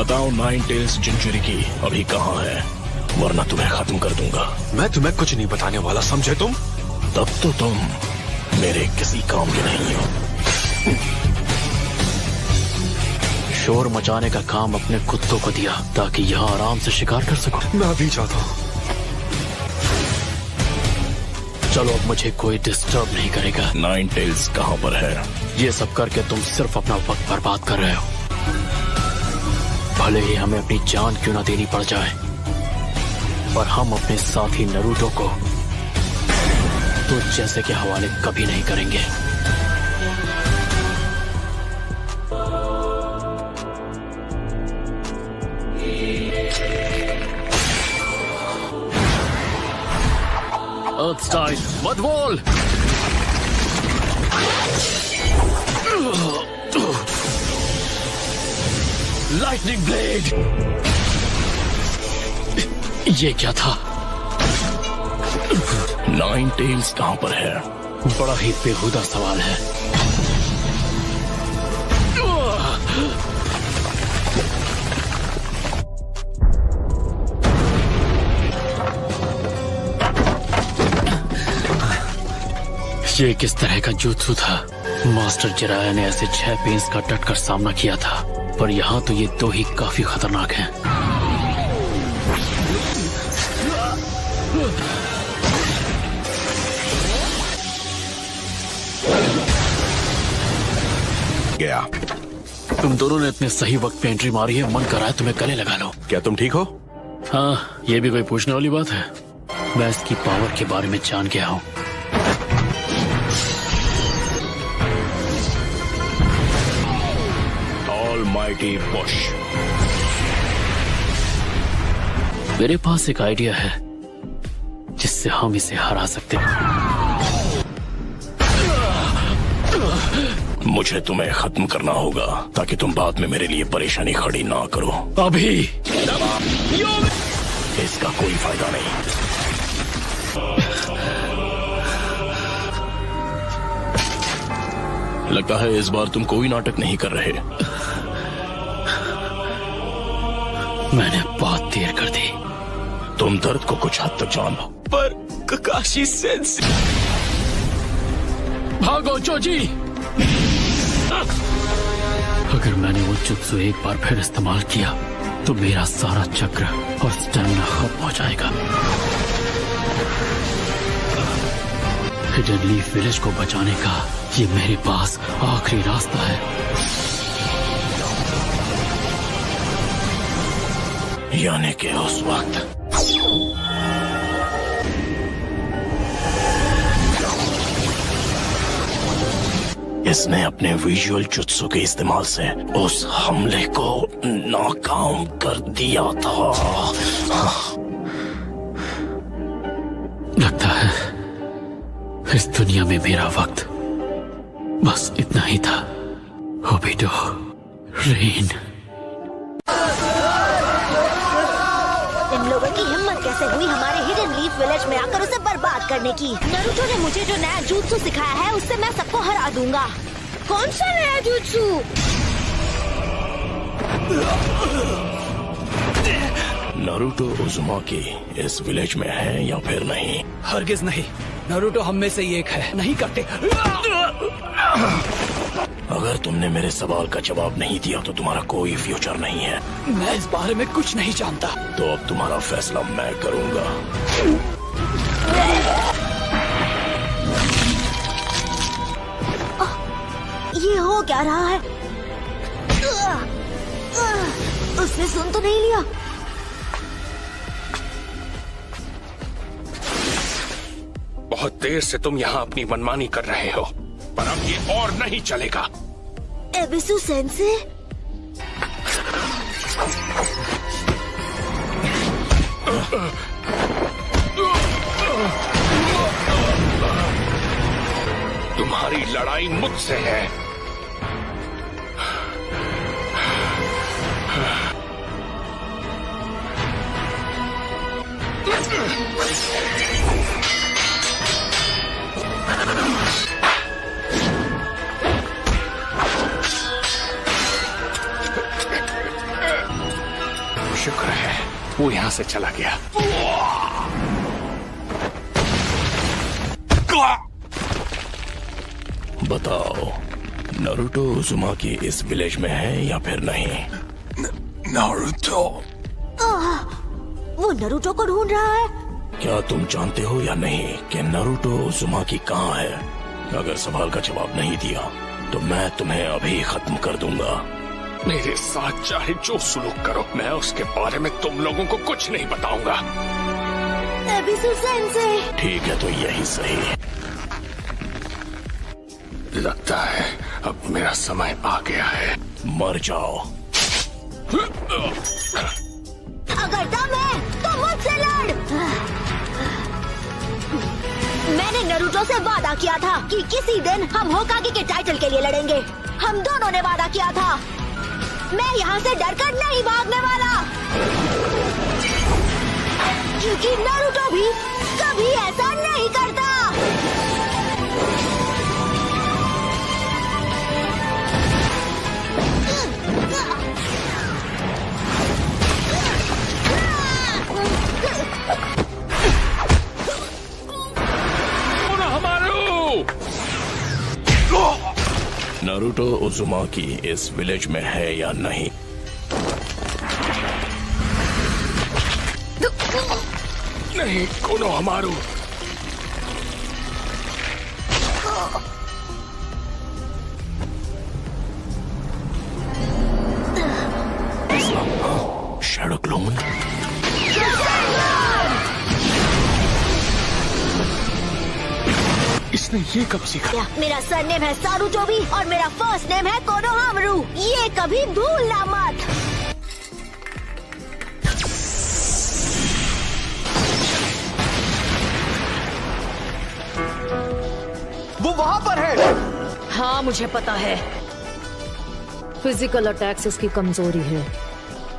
बताओ nine tails जिंजुरी की अभी कहाँ है, वरना तुम्हें खत्म कर दूंगा। मैं तुम्हें कुछ नहीं बताने वाला, समझे तुम? तब तो तुम मेरे किसी काम के नहीं हो। शोर मचाने का काम अपने कुत्तों को दिया ताकि यहाँ आराम से शिकार कर सको। मैं भी चाहता हूँ। चलो अब मुझे कोई डिस्टर्ब नहीं करेगा। नाइन टेल्स कहाँ पर है? ये सब करके तुम सिर्फ अपना वक्त बर्बाद कर रहे हो। भले ही हमें अपनी जान क्यों ना देनी पड़ जाए, पर हम अपने साथी नरूटो को तो जैसे के हवाले कभी नहीं करेंगे। Earthstein, मत बोल। Lightning blade. ये क्या था? नाइन टेल्स कहाँ पर है? बड़ा ही बेहुदा सवाल है। ये किस तरह का jutsu था? मास्टर जिराया ने ऐसे 6 पेंस का डटकर सामना किया था, पर यहाँ तो ये 2 ही काफी खतरनाक हैं। गया। तुम दोनों ने इतने सही वक्त पे एंट्री मारी है, मन कर रहा है तुम्हें गले लगा लो। क्या तुम ठीक हो? हाँ, ये भी कोई पूछने वाली बात है। मैं इसकी पावर के बारे में जान गया हूँ। Almighty push. मेरे पास एक आइडिया है जिससे हम इसे हरा सकते हैं। मुझे तुम्हें खत्म करना होगा ताकि तुम बाद में मेरे लिए परेशानी खड़ी ना करो। अभी इसका कोई फायदा नहीं। लगता है इस बार तुम कोई नाटक नहीं कर रहे। मैंने बहुत देर कर दी। तुम दर्द को कुछ हद तक जानो, पर ककाशी सेंसेई। भागो चोजी। अगर मैंने वो जुत्सु एक बार फिर इस्तेमाल किया तो मेरा सारा चक्र और स्टैमिना खत्म हो जाएगा। हिडन लीफ विलेज को बचाने का ये मेरे पास आखिरी रास्ता है। यानी कि उस वक्त इसने अपने विजुअल जुत्सु के इस्तेमाल से उस हमले को नाकाम कर दिया था। लगता है इस दुनिया में मेरा वक्त बस इतना ही था। Obito, rain. इन लोगों की हिम्मत कैसे हुई हमारे हिडन लीफ विलेज में आकर उसे बर्बाद करने की। नारुतो ने मुझे जो नया jutsu सिखाया है उससे मैं सबको हरा दूंगा। कौन सा नया jutsu? नारुतो उज़ुमाकी इस विलेज में है या फिर नहीं? हरगिज नहीं। नारुतो हम में से ही एक है। नहीं करते। अगर तुमने मेरे सवाल का जवाब नहीं दिया तो तुम्हारा कोई फ्यूचर नहीं है। मैं इस बारे में कुछ नहीं जानता। तो अब तुम्हारा फैसला मैं करूंगा। ये हो क्या रहा है? उसने सुन तो नहीं लिया। बहुत देर से तुम यहाँ अपनी मनमानी कर रहे हो, पर अब ये और नहीं चलेगा। एबिसु सेंसे? तुम्हारी लड़ाई मुझसे है। शुक्र है वो यहाँ से चला गया। बताओ, नारुतो उज़ुमाकी इस विलेज में है या फिर नहीं? नारुतो? वो नारुतो को ढूंढ रहा है। क्या तुम जानते हो या नहीं कि नारुतो उज़ुमाकी कहाँ है? अगर सवाल का जवाब नहीं दिया तो मैं तुम्हें अभी खत्म कर दूंगा। मेरे साथ चाहे जो सुलूक करो, मैं उसके बारे में तुम लोगों को कुछ नहीं बताऊंगा। एबिसु सेंसेई। ठीक है, तो यही सही। लगता है अब मेरा समय आ गया है। मर जाओ। अगर दम है तो मुझसे लड़। मैंने नारुतो से वादा किया था कि किसी दिन हम होकागे के टाइटल के लिए लड़ेंगे। हम दोनों ने वादा किया था। मैं यहाँ से डरकर नहीं भागने वाला, क्योंकि नारुतो भी कभी ऐसा नहीं करता। नारुतो उज़ुमाकी इस विलेज में है या नहीं? नहीं, कोनोहमारू। Shadow clone? इसने ये कब सीखा? मेरा सरनेम है सारुटोबी और मेरा फर्स्ट नेम है कोनोहामारू। ये कभी भूलना मत। वो वहाँ पर है। हाँ, मुझे पता है। फिजिकल अटैक्स इसकी कमजोरी है।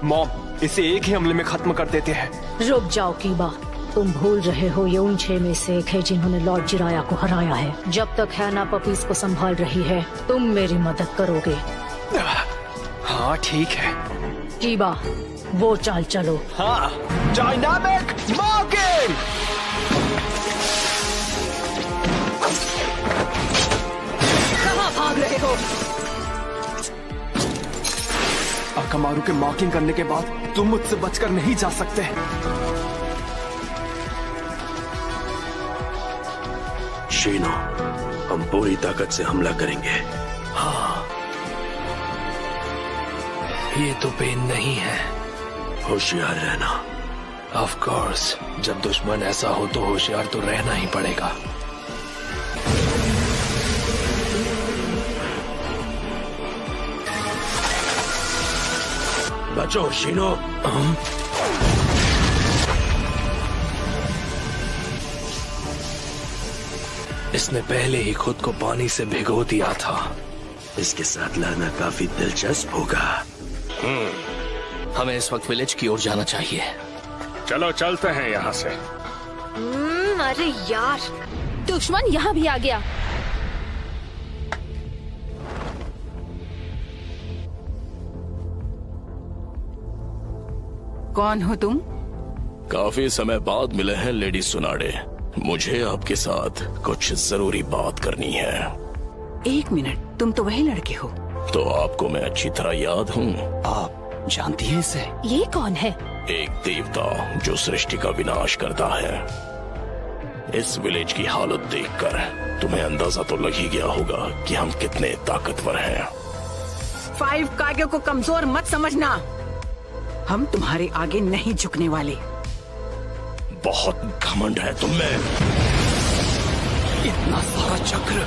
मॉम, इसे एक ही हमले में खत्म कर देते हैं। रुक जाओ कीबा, तुम भूल रहे हो ये उन 6 में से एक है जिन्होंने लॉर्ड जिराया को हराया है। जब तक हैना पपीज को संभाल रही है तुम मेरी मदद करोगे। हाँ ठीक है। कीबा, वो चाल चलो। हाँ, डायनामिक मार्किंग। कहाँ भाग रहे हो? अकामारू के मार्किंग करने के बाद तुम मुझसे बचकर नहीं जा सकते। शीनो, हम पूरी ताकत से हमला करेंगे। हाँ, ये तो पेन नहीं है। होशियार रहना। ऑफ कोर्स, जब दुश्मन ऐसा हो तो होशियार तो रहना ही पड़ेगा। बचो शीनो। इसने पहले ही खुद को पानी से भिगो दिया था। इसके साथ लड़ना काफी दिलचस्प होगा। हमें इस वक्त विलेज की ओर जाना चाहिए। चलो चलते हैं यहाँ से। अरे यार, दुश्मन यहाँ भी आ गया। कौन हो तुम? काफी समय बाद मिले हैं लेडी सुनाडे। मुझे आपके साथ कुछ जरूरी बात करनी है। 1 मिनट, तुम तो वही लड़के हो। तो आपको मैं अच्छी तरह याद हूँ। आप जानती हैं इसे? ये कौन है? एक देवता जो सृष्टि का विनाश करता है। इस विलेज की हालत देखकर तुम्हें अंदाजा तो लग ही गया होगा कि हम कितने ताकतवर हैं। 5 कागे को कमजोर मत समझना। हम तुम्हारे आगे नहीं झुकने वाले। बहुत घमंड है तुम में। इतना सारा चक्र।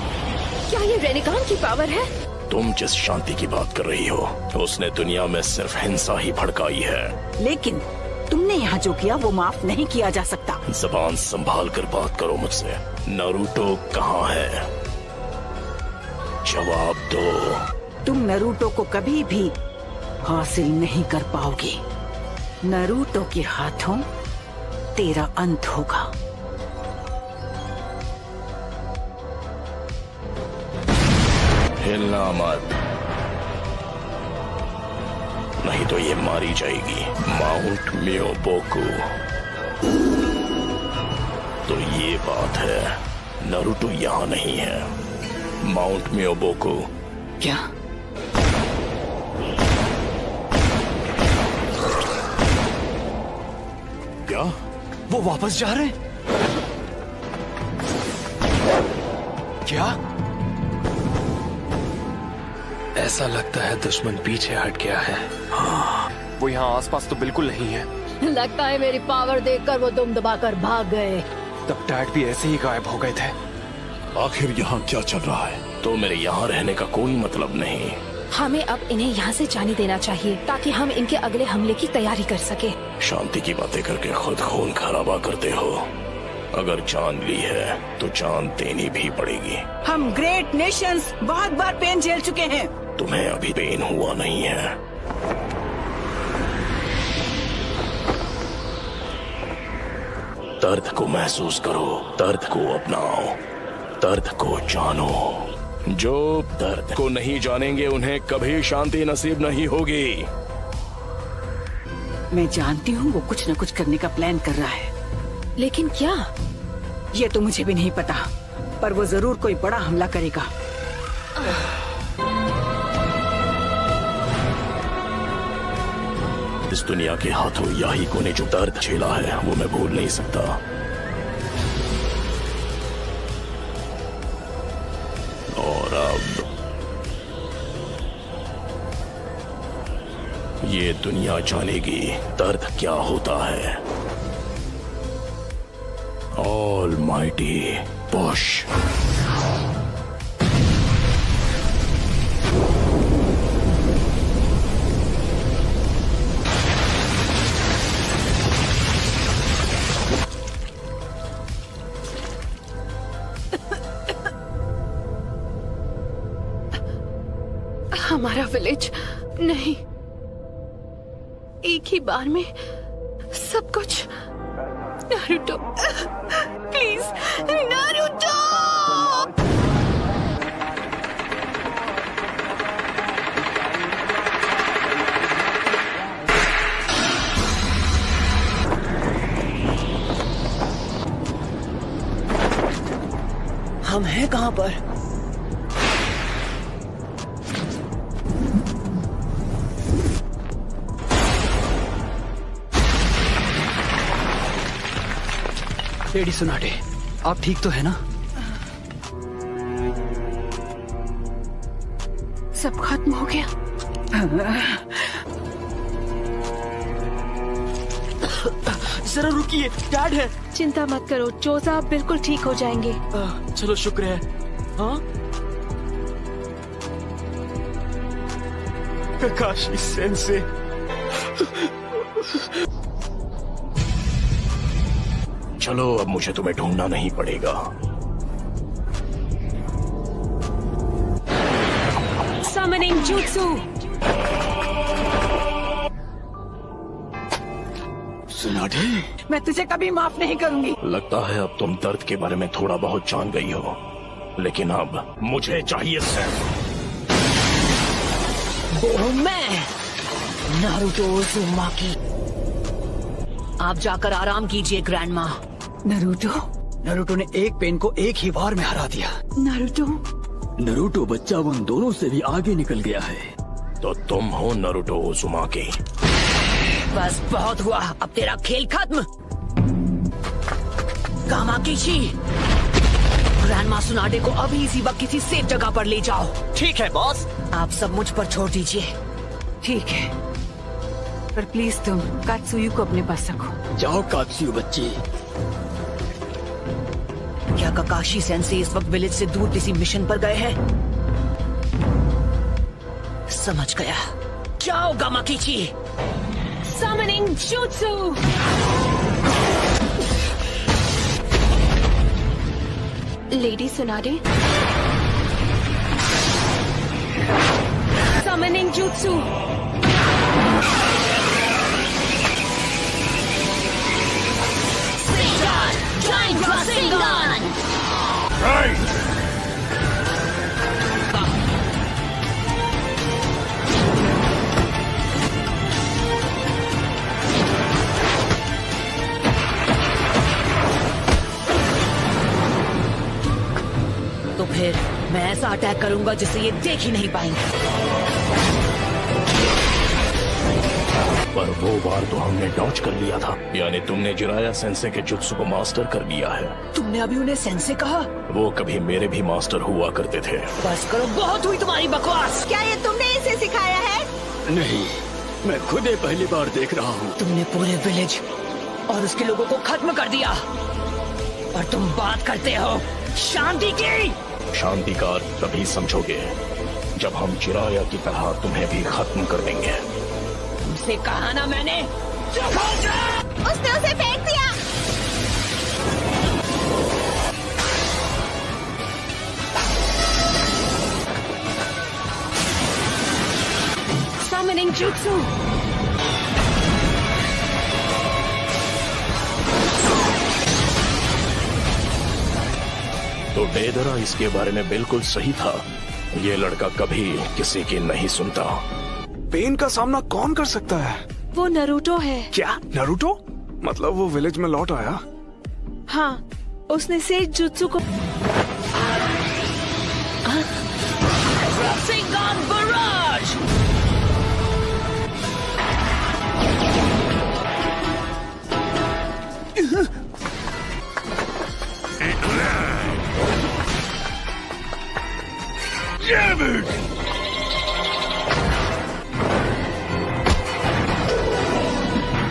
क्या ये रेनिकान की पावर है? तुम जिस शांति की बात कर रही हो उसने दुनिया में सिर्फ हिंसा ही भड़काई है। लेकिन तुमने यहाँ जो किया वो माफ नहीं किया जा सकता। जबान संभाल कर बात करो मुझसे। नारुतो कहाँ है? जवाब दो। तुम नारुतो को कभी भी हासिल नहीं कर पाओगे। नारुतो के हाथों तेरा अंत होगा। हिलना मत, नहीं तो ये मारी जाएगी। माउंट मियोबोकू। तो ये बात है, नारुतो यहाँ नहीं है। माउंट मियोबोकू। क्या? क्या वो वापस जा रहे हैं? क्या? ऐसा लगता है दुश्मन पीछे हट गया है। वो यहाँ आसपास तो बिल्कुल नहीं है। लगता है मेरी पावर देखकर वो दुम दबाकर भाग गए। तब डैड भी ऐसे ही गायब हो गए थे। आखिर यहाँ क्या चल रहा है? तो मेरे यहाँ रहने का कोई मतलब नहीं। हमें अब इन्हें यहाँ से जाने देना चाहिए ताकि हम इनके अगले हमले की तैयारी कर सके। शांति की बातें करके खुद खून खराबा करते हो। अगर जान ली है तो जान देनी भी पड़ेगी। हम ग्रेट नेशंस बहुत बार पेन झेल चुके हैं। तुम्हें अभी पेन हुआ नहीं है। दर्द को महसूस करो, दर्द को अपनाओ, दर्द को जानो। जो दर्द को नहीं जानेंगे उन्हें कभी शांति नसीब नहीं होगी। मैं जानती हूँ वो कुछ न कुछ करने का प्लान कर रहा है, लेकिन क्या? ये तो मुझे भी नहीं पता, पर वो जरूर कोई बड़ा हमला करेगा। इस दुनिया के हाथों याहिको ने जो दर्द झेला है वो मैं भूल नहीं सकता। और अब ये दुनिया जानेगी दर्द क्या होता है। All mighty push. हमारा विलेज नहीं, एक ही बार में सब कुछ। Naruto please, Naruto. हम हैं कहाँ पर? लेडी सुनाटे, आप ठीक तो है ना? सब खत्म हो गया। जरा रुकिए, डैड है। चिंता मत करो चोजा, आप बिल्कुल ठीक हो जाएंगे। चलो शुक्र है। हाँ, काकाशी सेंसे। चलो अब मुझे तुम्हें ढूंढना नहीं पड़ेगा। Summoning Jutsu। सुनाटे, मैं तुझे कभी माफ नहीं करूंगी। लगता है अब तुम दर्द के बारे में थोड़ा बहुत जान गई हो, लेकिन अब मुझे चाहिए सिर्फ वो मैं, नारुतो उज़ुमाकी। आप जाकर आराम कीजिए ग्रैंडमा। नरूटो ने एक पेन को एक ही बार में हरा दिया। नरूटो बच्चा उन दोनों से भी आगे निकल गया है। तो तुम हो नारुतो उज़ुमाकी। बस बहुत हुआ, अब तेरा खेल खत्म। कामाकिशी, ग्रैंडमा सुनाडे को अभी इसी वक्त किसी सेफ जगह पर ले जाओ। ठीक है बॉस। आप सब मुझ पर छोड़ दीजिए। ठीक है, पर प्लीज तुम कात्सुयु को अपने पास रखो। जाओ कात्सुयु बच्ची। क्या काकाशी सेंसे इस वक्त विलेज से दूर किसी मिशन पर गए हैं? समझ गया। जाओ गामाकिची। Summoning Jutsu। Lady सुनाडे। Summoning Jutsu। Giant Rasengan। ऐसा अटैक करूंगा जिसे ये देख ही नहीं पाएंगे। पर वो बार तो हमने डॉच कर लिया था, यानी तुमने जिराया सेंसे के जुत्सु को मास्टर कर लिया है। तुमने अभी उन्हें सेंसे कहा? वो कभी मेरे भी मास्टर हुआ करते थे। बस करो, बहुत हुई तुम्हारी बकवास। क्या ये तुमने इसे सिखाया है? नहीं, मैं खुद ही पहली बार देख रहा हूँ। तुमने पूरे विलेज और उसके लोगों को खत्म कर दिया, और तुम बात करते हो शांति की। शांति का अर्थ तभी समझोगे जब हम जिराया की तरह तुम्हें भी खत्म कर देंगे। तुमसे कहा ना मैंने, चुप हो जा। उसने उसे फेंक दिया। Summoning Jutsu. तो डेदरा इसके बारे में बिल्कुल सही था। ये लड़का कभी किसी की नहीं सुनता। पेन का सामना कौन कर सकता है? वो नरूटो है। क्या नरूटो? मतलब वो विलेज में लौट आया? हाँ, उसने सेज जुत्सु को Rasengan Barrage!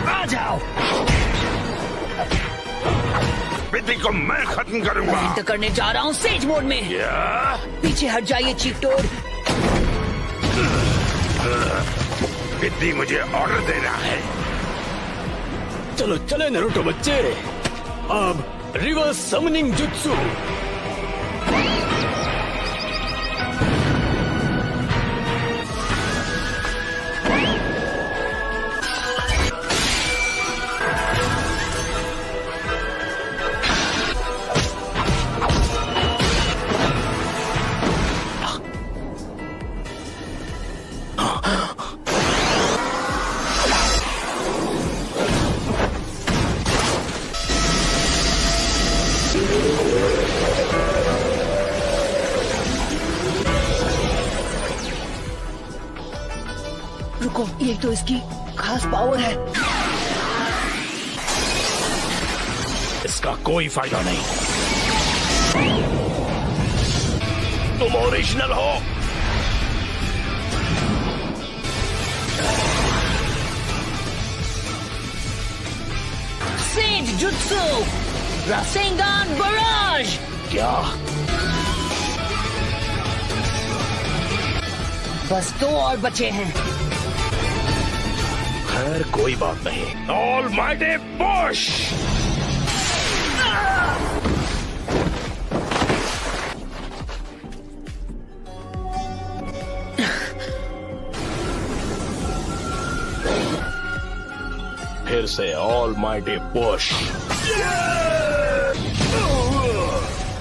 आ जाओ। विधि को मैं खत्म करूंगा। मैं एंटर करने जा रहा हूँ सेज मोड में। पीछे हट जाइए चीफ टोड। विधि मुझे ऑर्डर दे रहा है। चलो चले नरूटो बच्चे, अब रिवर्स समनिंग जुत्सु। रुको, ये तो इसकी खास पावर है। इसका कोई फायदा नहीं। तुम ओरिजिनल हो। Sage jutsu Rasengan barrage. क्या? बस 2 और बचे हैं। खैर कोई बात नहीं। Almighty push. फिर से ऑलमाइटी पुश।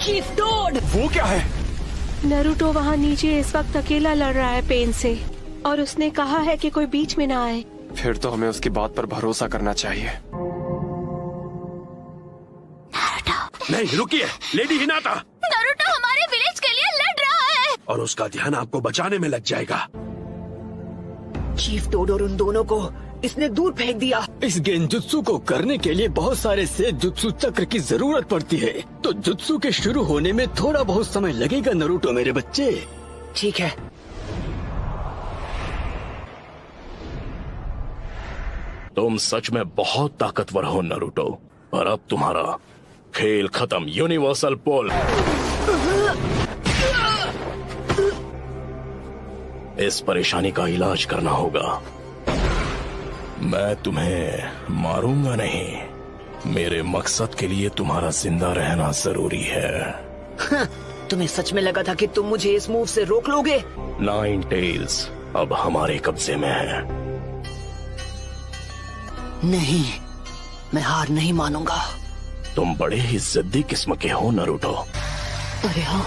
Chief toad! वो क्या है? नरूटो वहाँ नीचे इस वक्त अकेला लड़ रहा है पेन से, और उसने कहा है कि कोई बीच में ना आए। फिर तो हमें उसकी बात पर भरोसा करना चाहिए। नहीं रुकिए, लेडी हिनाता। नरूटो हमारे विलेज के लिए लड़ रहा है। और उसका ध्यान आपको बचाने में लग जाएगा। चीफ टोड और उन दोनों को इसने दूर फेंक दिया। इस गेंजुत्सु को करने के लिए बहुत सारे सेज जुत्सु चक्र की जरूरत पड़ती है, तो जुत्सु के शुरू होने में थोड़ा बहुत समय लगेगा नरूटो मेरे बच्चे। ठीक है। तुम सच में बहुत ताकतवर हो नरूटो, पर अब तुम्हारा खेल खत्म। यूनिवर्सल पुल। इस परेशानी का इलाज करना होगा। मैं तुम्हें मारूंगा नहीं। मेरे मकसद के लिए तुम्हारा जिंदा रहना जरूरी है। तुम्हें सच में लगा था कि तुम मुझे इस मूव से रोक लोगे? 9 टेल्स अब हमारे कब्जे में है। नहीं, मैं हार नहीं मानूंगा। तुम बड़े ही जिद्दी किस्म के हो नरूटो। अरे हाँ,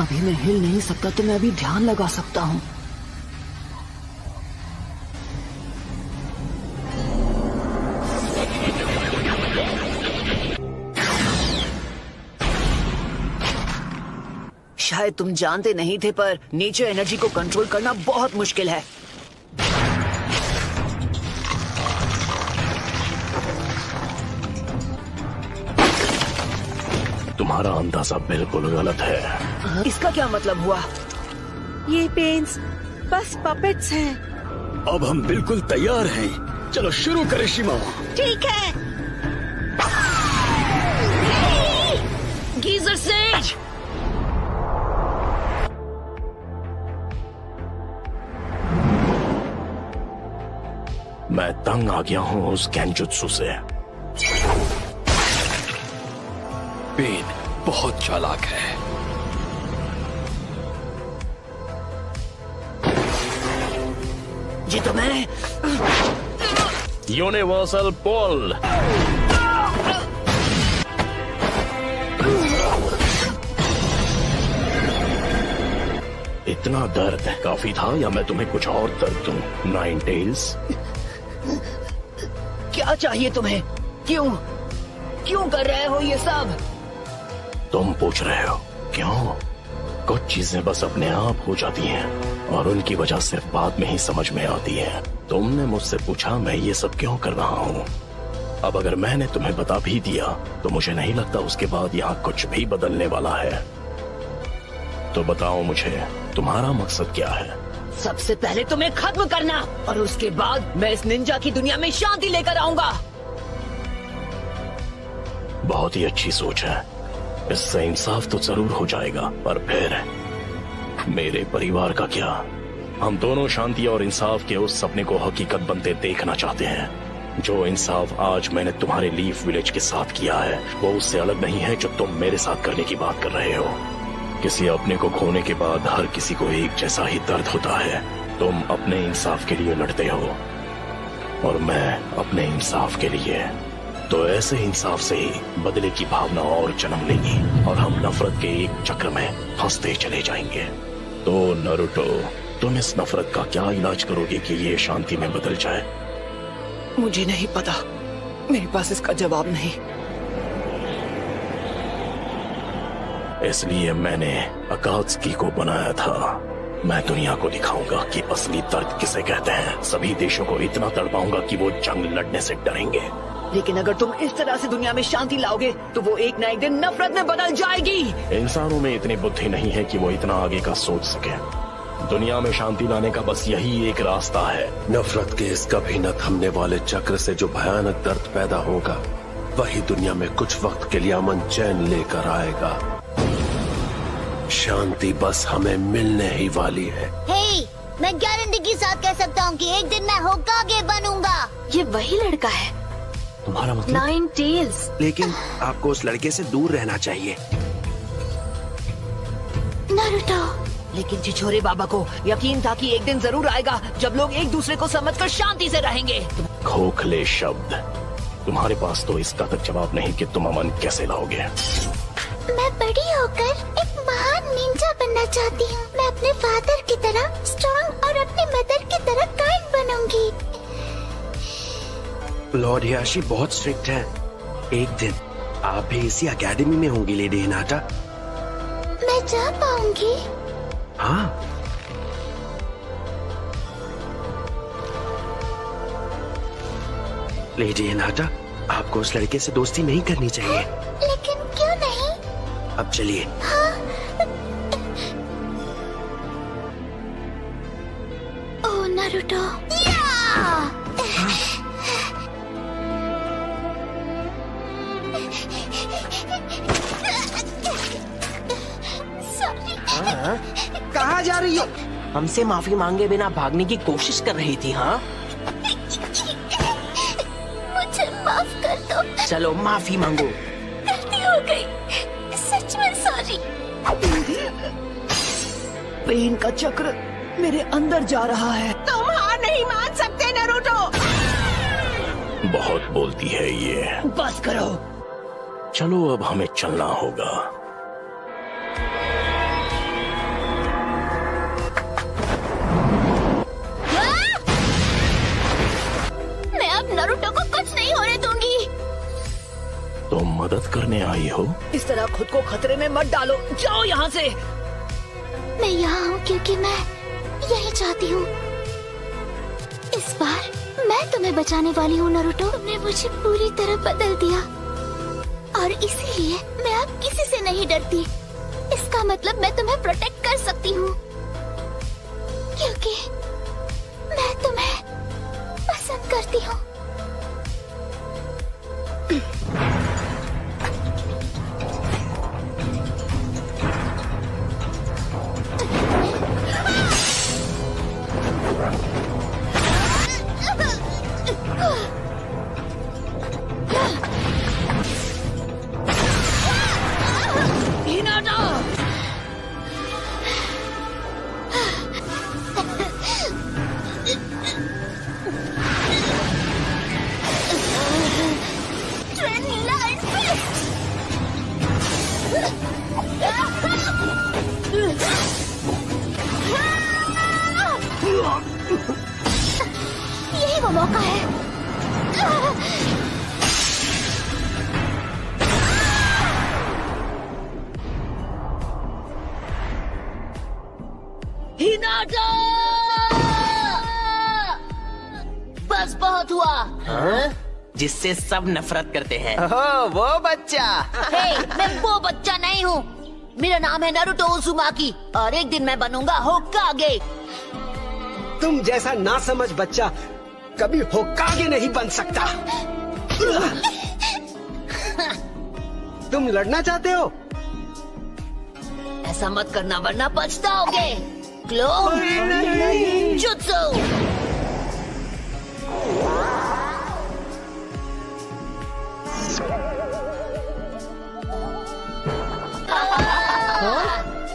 अभी मैं हिल नहीं सकता तो मैं अभी ध्यान लगा सकता हूँ। शायद तुम जानते नहीं थे, पर नेचर एनर्जी को कंट्रोल करना बहुत मुश्किल है। तुम्हारा अंदाजा बिल्कुल गलत है। इसका क्या मतलब हुआ? ये पेंस बस पपेट्स हैं। अब हम बिल्कुल तैयार हैं। चलो शुरू करें शिमा। ठीक है। Geyser says. मैं तंग आ गया हूँ उस गेंजुत्सु से। पेन बहुत चालाक है। जी तो मैं यूनिवर्सल पुल। इतना दर्द काफी था या मैं तुम्हें कुछ और दर्द दूं? नाइन टेल्स, क्या चाहिए तुम्हें? क्यों क्यों कर रहे हो ये सब? तुम पूछ रहे हो क्यों? कुछ चीजें बस अपने आप हो जाती हैं और उनकी वजह सिर्फ बाद में ही समझ में आती है। तुमने मुझसे पूछा मैं ये सब क्यों कर रहा हूँ। अब अगर मैंने तुम्हें बता भी दिया तो मुझे नहीं लगता उसके बाद यहाँ कुछ भी बदलने वाला है। तो बताओ मुझे तुम्हारा मकसद क्या है? सबसे पहले तुम्हें खत्म करना और उसके बाद मैं इस निंजा की दुनिया में शांति लेकर आऊंगा। बहुत ही अच्छी सोच है। इससे इंसाफ तो जरूर हो जाएगा, पर फिर मेरे परिवार का क्या? हम दोनों शांति और इंसाफ के उस सपने को हकीकत बनते देखना चाहते हैं। जो इंसाफ आज मैंने तुम्हारे लीफ विलेज के साथ किया है वो उससे अलग नहीं है जो तुम मेरे साथ करने की बात कर रहे हो। किसी अपने को खोने के बाद हर किसी को एक जैसा ही दर्द होता है। तुम अपने इंसाफ के लिए लड़ते हो और मैं अपने इंसाफ के लिए। तो ऐसे इंसाफ से ही बदले की भावना और जन्म लेगी और हम नफरत के एक चक्र में फंसते चले जाएंगे। तो नारुतो, तुम इस नफरत का क्या इलाज करोगे कि ये शांति में बदल जाए? मुझे नहीं पता, मेरे पास इसका जवाब नहीं। इसलिए मैंने अकात्सुकी को बनाया था। मैं दुनिया को दिखाऊंगा कि असली दर्द किसे कहते हैं। सभी देशों को इतना तड़पाऊंगा कि वो जंग लड़ने से डरेंगे। लेकिन अगर तुम इस तरह से दुनिया में शांति लाओगे तो वो एक ना एक दिन नफरत में बदल जाएगी। इंसानों में इतनी बुद्धि नहीं है कि वो इतना आगे का सोच सके। दुनिया में शांति लाने का बस यही एक रास्ता है। नफरत के इस कभी न थमने वाले चक्र से जो भयानक दर्द पैदा होगा वही दुनिया में कुछ वक्त के लिए अमन चैन लेकर आएगा। शांति बस हमें मिलने ही वाली है। हे, मैं गारंटी के साथ कह सकता हूँ कि एक दिन मैं होकागे बनूंगा। ये वही लड़का है, तुम्हारा मतलब? Nine tails. लेकिन आपको उस लड़के से दूर रहना चाहिए। नारुतो, लेकिन छिछोरे बाबा को यकीन था कि एक दिन जरूर आएगा जब लोग एक दूसरे को समझकर शांति से रहेंगे। खोखले शब्द। तुम्हारे पास तो इसका तक जवाब नहीं कि तुम अमन कैसे लाओगे। मैं बड़ी होकर एक महान निंजा बनना चाहती हूँ। मैं अपने फादर की तरह स्ट्रॉन्ग और अपनी मदर की तरह काइंड बनूंगी। लॉर्ड हियाशी बहुत स्ट्रिक्ट है। एक दिन आप भी इसी एकेडमी में होंगी लेडी हिनाटा। मैं जा पाऊंगी? हाँ। लेडी हिनाटा, आपको उस लड़के से दोस्ती नहीं करनी चाहिए। लेकिन क्यों नहीं? अब चलिए। ओह नारुतो। कहाँ जा रही हो? हमसे माफी मांगे बिना भागने की कोशिश कर रही थी। हाँ, मुझे माफ कर दो। चलो माफी मांगो। गलती हो गई, सच में सॉरी। पेन का चक्र मेरे अंदर जा रहा है। तुम हार नहीं मान सकते नारुतो। बहुत बोलती है ये। बस करो। चलो अब हमें चलना होगा। मैं अब नारुतो को कुछ नहीं होने दूंगी। तुम मदद करने आई हो? इस तरह खुद को खतरे में मत डालो। जाओ यहाँ से। मैं यहाँ हूँ क्योंकि मैं यही चाहती हूँ। इस बार मैं तुम्हें बचाने वाली हूँ नरूटो। तुमने मुझे पूरी तरह बदल दिया और इसीलिए मैं अब किसी से नहीं डरती। इसका मतलब मैं तुम्हें प्रोटेक्ट कर सकती हूँ क्योंकि मैं तुम्हें पसंद करती हूँ। यही वो मौका है। हिनाटा! बस बहुत हुआ। जिससे सब नफरत करते हैं। वो बच्चा। हे, मैं वो बच्चा नहीं हूँ। मेरा नाम है नारुतो उज़ुमाकी और एक दिन मैं बनूंगा होकागे। तुम जैसा नासमझ बच्चा कभी होकागे नहीं बन सकता। तुम लड़ना चाहते हो? ऐसा मत करना वरना पछताओगे। क्लो जुत्सु।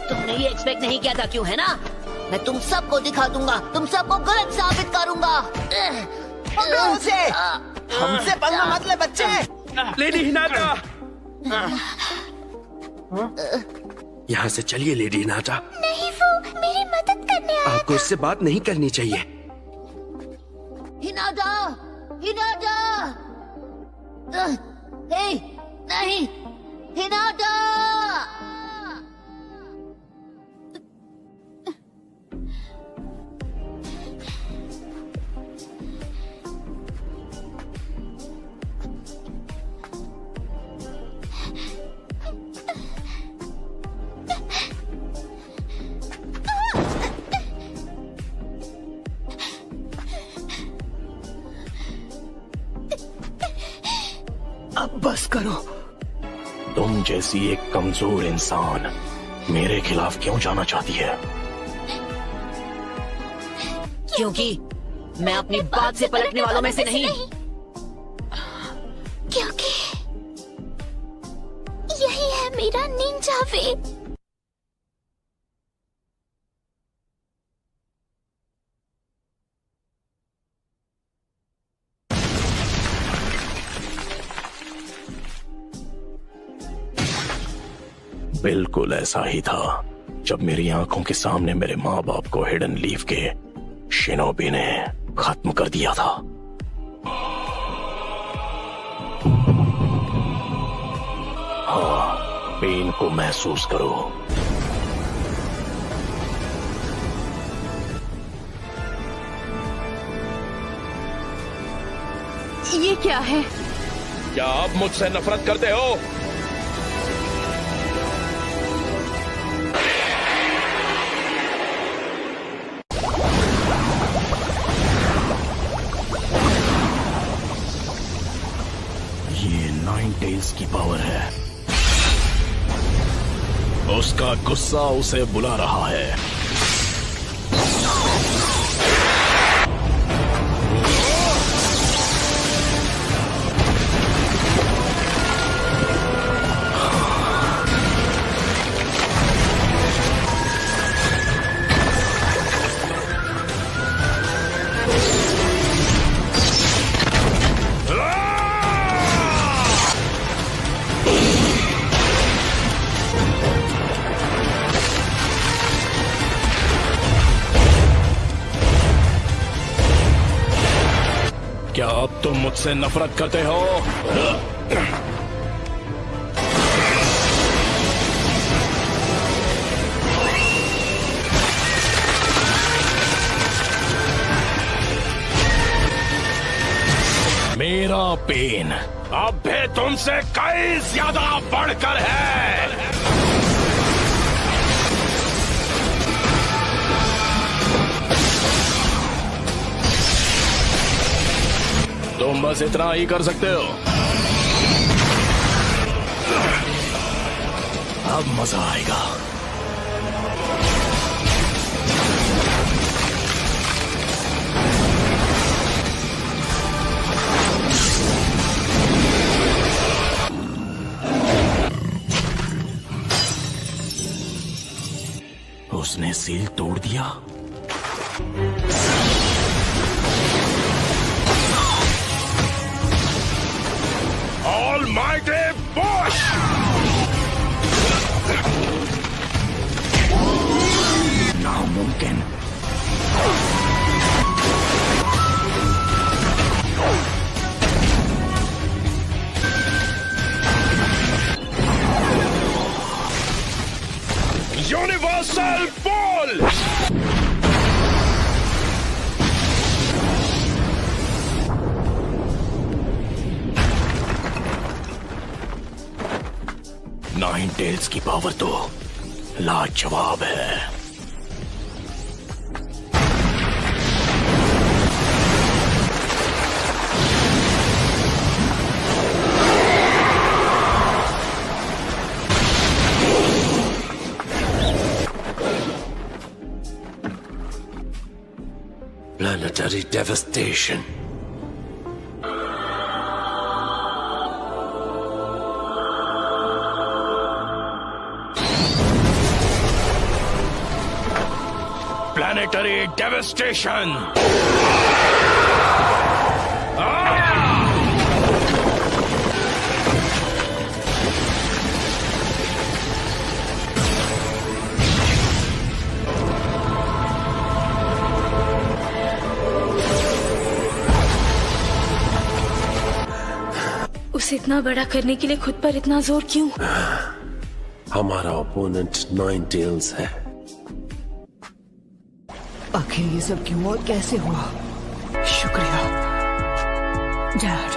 तुमने ये एक्सपेक्ट नहीं किया था क्यों, है ना? मैं तुम सबको दिखा दूंगा, तुम सबको गलत साबित करूंगा। पकड़ो उसे। हमसे पंगा मत ले बच्चे। लेडी हिनाटा, यहाँ से चलिए लेडी हिनाटा। नहीं, वो मेरी मदद करने आया। आपको इससे बात नहीं करनी चाहिए। Hinata, Hinata. हे, नहीं, हिनाटा। अब बस करो। तुम जैसी एक कमजोर इंसान मेरे खिलाफ क्यों जाना चाहती है? क्योंकि मैं अपनी बात से पलटने वालों में से नहीं। क्योंकि यही है मेरा निंजा वे। बिल्कुल ऐसा ही था जब मेरी आंखों के सामने मेरे माँ बाप को हिडन लीफ के शिनोबी ने खत्म कर दिया था। हाँ, पेन को महसूस करो। ये क्या है? क्या आप मुझसे नफरत करते हो? ये नाइन टेल्स की पावर है। उसका गुस्सा उसे बुला रहा है। क्या अब तुम मुझसे नफरत करते हो? मेरा पेन अब भी तुमसे कई ज्यादा बढ़कर है। तुम बस इतना ही कर सकते हो। अब मजा आएगा। उसने सील तोड़ दिया। Almighty Bush! नामुमकिन। Universal Ball! नाइन टेल्स की पावर तो लाजवाब है। Planetary devastation. Planetary devastation. उसे इतना बड़ा करने के लिए खुद पर इतना जोर क्यों? हमारा ओपोनेंट नाइन टेल्स है। आखिर ये सब क्यों और कैसे हुआ? शुक्रिया डैड।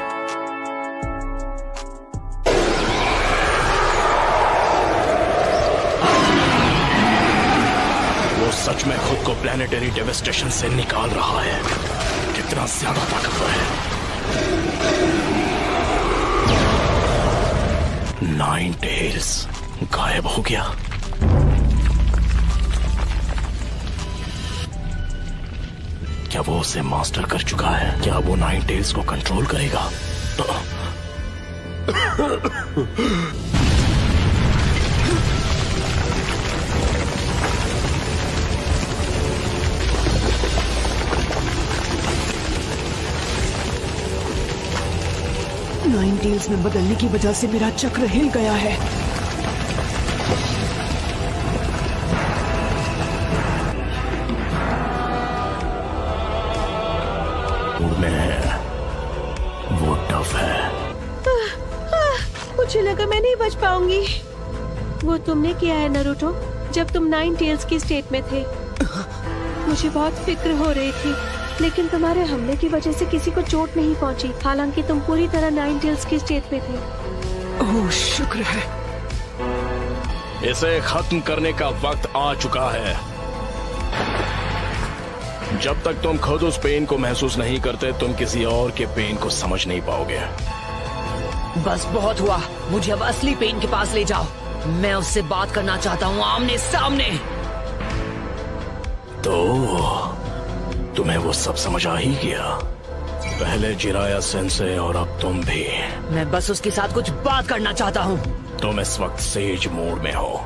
वो सच में खुद को प्लैनेटरी डेवस्टेशन से निकाल रहा है। कितना ज्यादा ताकतवर है। नाइन टेल्स गायब हो गया। क्या वो उसे मास्टर कर चुका है? क्या वो नाइन टेल्स को कंट्रोल करेगा? नाइन टेल्स में बदलने की वजह से मेरा चक्र हिल गया है। में है, वो टफ है। मुझे लगा मैं नहीं बच पाऊंगी। वो तुमने किया है नारुतो, जब तुम नाइन टेल्स की स्टेट में थे। मुझे बहुत फिक्र हो रही थी, लेकिन तुम्हारे हमले की वजह से किसी को चोट नहीं पहुंची, हालांकि तुम पूरी तरह नाइन टेल्स की स्टेट में थे। ओह शुक्र है। इसे खत्म करने का वक्त आ चुका है। जब तक तुम खुद उस पेन को महसूस नहीं करते, तुम किसी और के पेन को समझ नहीं पाओगे। बस बहुत हुआ, मुझे अब असली पेन के पास ले जाओ। मैं उससे बात करना चाहता हूँ, आमने सामने। तो तुम्हें वो सब समझ आ ही गया। पहले जिराया सेंसे और अब तुम भी। मैं बस उसके साथ कुछ बात करना चाहता हूँ। तुम इस वक्त सेज मोड में हो।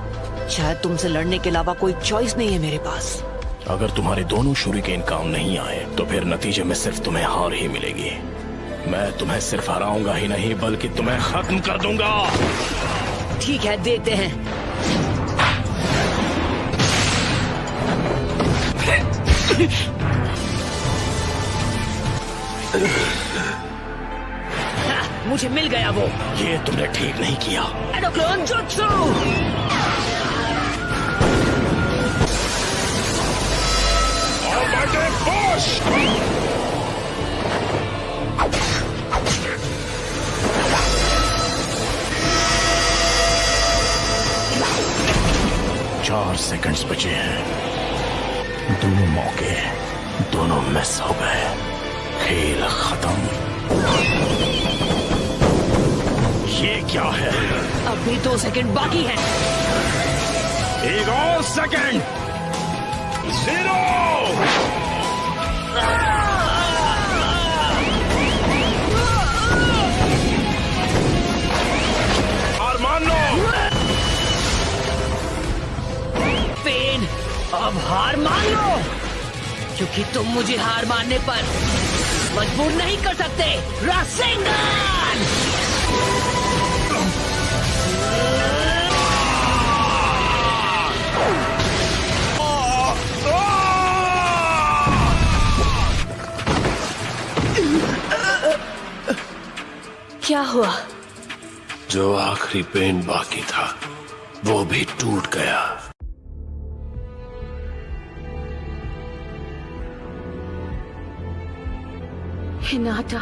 शायद तुमसे लड़ने के अलावा कोई चॉइस नहीं है मेरे पास। अगर तुम्हारे दोनों शूरिकेन काम नहीं आए तो फिर नतीजे में सिर्फ तुम्हें हार ही मिलेगी। मैं तुम्हें सिर्फ हराऊंगा ही नहीं, बल्कि तुम्हें खत्म कर दूंगा। ठीक है, देखते हैं। मुझे मिल गया वो। ये तुमने ठीक नहीं किया। एडोक्लोन जुत्सु। Almighty Bush! सेकंड्स बचे हैं। दोनों मौके दोनों मिस हो गए। खेल खत्म। ये क्या है? अब भी 2 सेकंड बाकी है। एक और सेकंड। 0। हार मान लो। पेन, अब हार मान लो, क्योंकि तुम मुझे हार मानने पर मजबूर नहीं कर सकते। रासेंगन! क्या हुआ? जो आखिरी पेन बाकी था वो भी टूट गया। हिनाटा,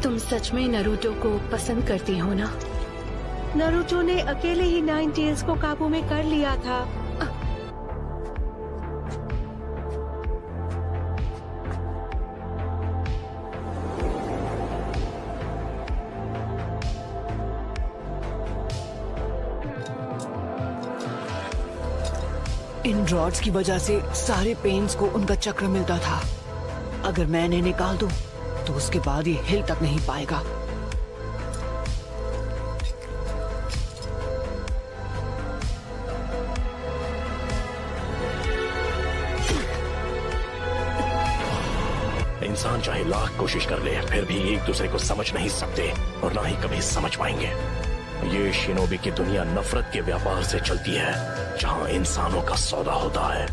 तुम सच में नरूटो को पसंद करती हो ना? नरूटो ने अकेले ही 9 टेल्स को काबू में कर लिया था। इन रॉड्स की वजह से सारे पेन्स को उनका चक्र मिलता था। अगर मैं इन्हें निकाल दूं, तो उसके बाद ये हिल तक नहीं पाएगा। इंसान चाहे लाख कोशिश कर ले, फिर भी एक दूसरे को समझ नहीं सकते और ना ही कभी समझ पाएंगे। ये शिनोबी की दुनिया नफरत के व्यापार से चलती है, जहां इंसानों का सौदा होता है।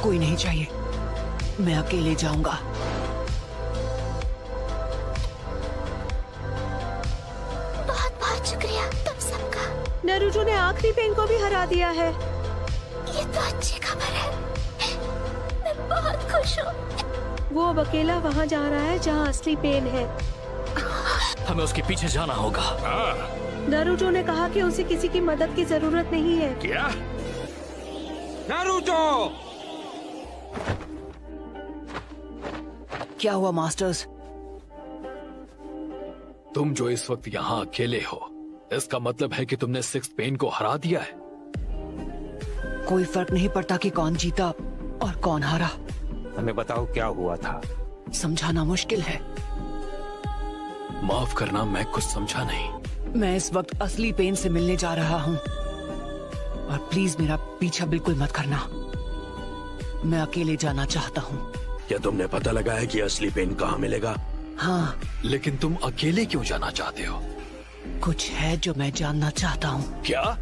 कोई नहीं चाहिए, मैं अकेले जाऊंगा। बहुत बहुत शुक्रिया तुम सबका। नरूटो ने आखिरी पेन को भी हरा दिया है। ये तो अच्छी खबर है। मैं बहुत खुश हूँ। वो अब अकेला वहाँ जा रहा है जहाँ असली पेन है। हमें उसके पीछे जाना होगा। नरूटो ने कहा कि उसे किसी की मदद की जरूरत नहीं है। क्या? नारुतो! क्या हुआ मास्टर्स? तुम जो इस वक्त यहाँ अकेले हो, इसका मतलब है कि तुमने 6th पेन को हरा दिया है। कोई फर्क नहीं पड़ता कि कौन जीता और कौन हारा। हमें बताओ क्या हुआ था। समझाना मुश्किल है। माफ करना, मैं कुछ समझा नहीं। मैं इस वक्त असली पेन से मिलने जा रहा हूँ, और प्लीज मेरा पीछा बिल्कुल मत करना। मैं अकेले जाना चाहता हूँ। क्या तुमने पता लगाया कि असली पेन कहाँ मिलेगा? हाँ, लेकिन तुम अकेले क्यों जाना चाहते हो? कुछ है जो मैं जानना चाहता हूँ। क्या?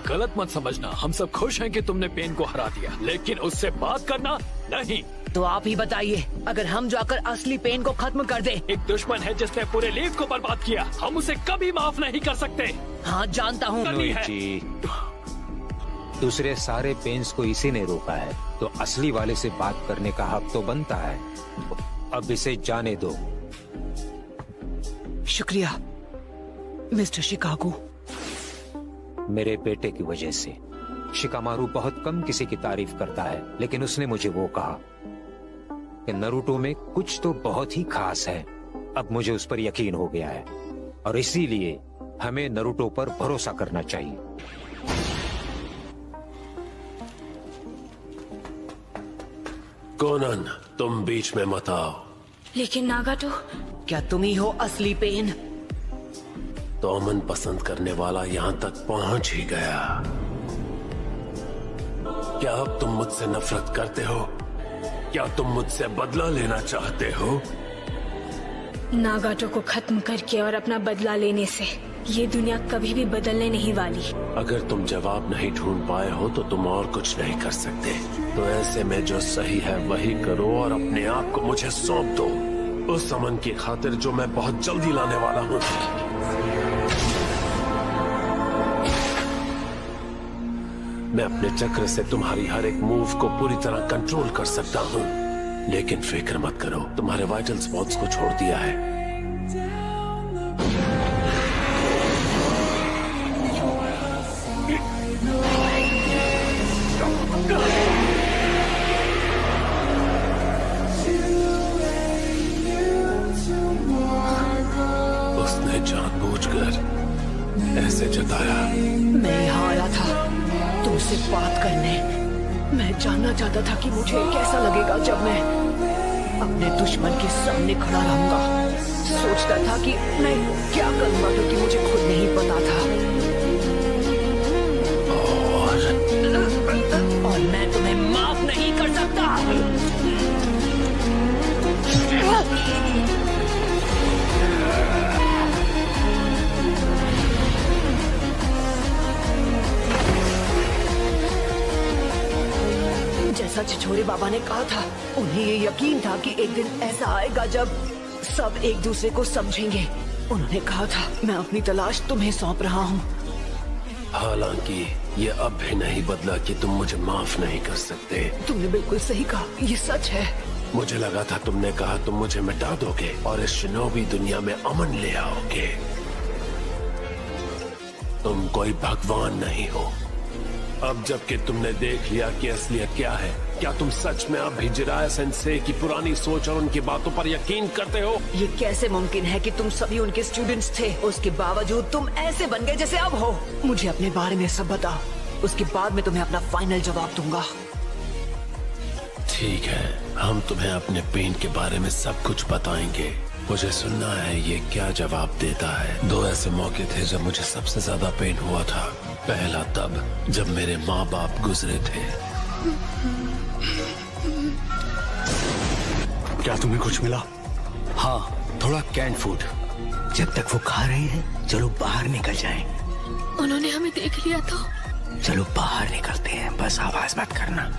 गलत मत समझना, हम सब खुश हैं कि तुमने पेन को हरा दिया, लेकिन उससे बात करना नहीं। तो आप ही बताइए, अगर हम जाकर असली पेन को खत्म कर दे। एक दुश्मन है जिसने पूरे लीग को बर्बाद किया, हम उसे कभी माफ नहीं कर सकते। हाँ जानता हूँ। दूसरे सारे पेन्स को इसी ने रोका है, तो असली वाले से बात करने का हक तो बनता है। अब इसे जाने दो। शुक्रिया मिस्टर शिकागो। मेरे बेटे की वजह से शिकामारू बहुत कम किसी की तारीफ करता है, लेकिन उसने मुझे वो कहा कि नरूटो में कुछ तो बहुत ही खास है। अब मुझे उस पर यकीन हो गया है, और इसीलिए हमें नरूटो पर भरोसा करना चाहिए। कोनन, तुम बीच में मत आओ। लेकिन नागाटो, क्या तुम ही हो असली पेन? तो अमन पसंद करने वाला यहाँ तक पहुंच ही गया। क्या अब तुम मुझसे नफरत करते हो? क्या तुम मुझसे बदला लेना चाहते हो? नागाटो को खत्म करके और अपना बदला लेने से ये दुनिया कभी भी बदलने नहीं वाली। अगर तुम जवाब नहीं ढूंढ पाए हो तो तुम और कुछ नहीं कर सकते। तो ऐसे में जो सही है वही करो और अपने आप को मुझे सौंप दो, उस अमन की खातिर जो मैं बहुत जल्दी लाने वाला हूँ। मैं अपने चक्र से तुम्हारी हर एक मूव को पूरी तरह कंट्रोल कर सकता हूँ, लेकिन फिक्र मत करो, तुम्हारे वाइटल स्पॉट्स को छोड़ दिया है। सामने। मैं जानना चाहता था कि मुझे कैसा लगेगा जब मैं अपने दुश्मन के सामने खड़ा रहूंगा। सोचता था कि मैं क्या करूंगा क्योंकि मुझे खुद नहीं पता था। और मैं तुम्हें माफ नहीं कर सकता। जैसा छिछोरे बाबा ने कहा था, उन्हें ये यकीन था कि एक दिन ऐसा आएगा जब सब एक दूसरे को समझेंगे। उन्होंने कहा था, मैं अपनी तलाश तुम्हें सौंप रहा हूँ। हालांकि ये अब भी नहीं बदला कि तुम मुझे माफ नहीं कर सकते। तुमने बिल्कुल सही कहा, ये सच है। मुझे लगा था तुमने कहा तुम मुझे मिटा दोगे और इस शिनोबी दुनिया में अमन ले आओगे। तुम कोई भगवान नहीं हो। अब जबकि तुमने देख लिया कि असलियत क्या है, क्या तुम सच में अब भी जिराया सेंसे की पुरानी सोच और उनकी बातों पर यकीन करते हो? ये कैसे मुमकिन है कि तुम सभी उनके स्टूडेंट्स थे, उसके बावजूद तुम ऐसे बन गए जैसे अब हो? मुझे अपने बारे में सब बताओ, उसके बाद मैं तुम्हें अपना फाइनल जवाब दूंगा। ठीक है, हम तुम्हें अपने पेन के बारे में सब कुछ बताएंगे। मुझे सुनना है ये क्या जवाब देता है। 2 ऐसे मौके थे जब मुझे सबसे ज्यादा पेन हुआ था। पहला तब जब मेरे माँ बाप गुजरे थे। क्या तुम्हें कुछ मिला? हाँ, थोड़ा कैंड फूड। जब तक वो खा रहे हैं, चलो बाहर निकल जाएं। उन्होंने हमें देख लिया तो? चलो बाहर निकलते हैं, बस आवाज मत करना।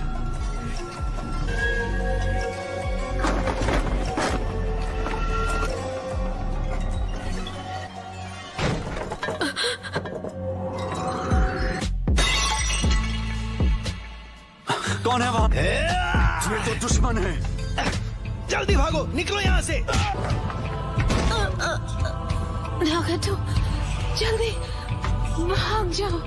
कौन है वहाँ? ये तो दुश्मन है। जल्दी भागो, निकलो यहाँ से। नागातो, जल्दी भाग जाओ।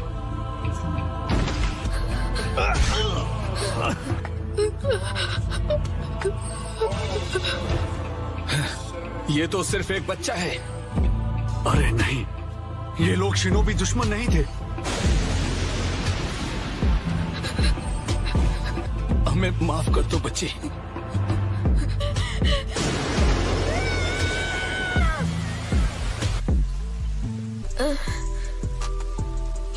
ये तो सिर्फ एक बच्चा है। अरे नहीं, ये लोग शिनोबी दुश्मन नहीं थे। हमें माफ कर दो बच्ची।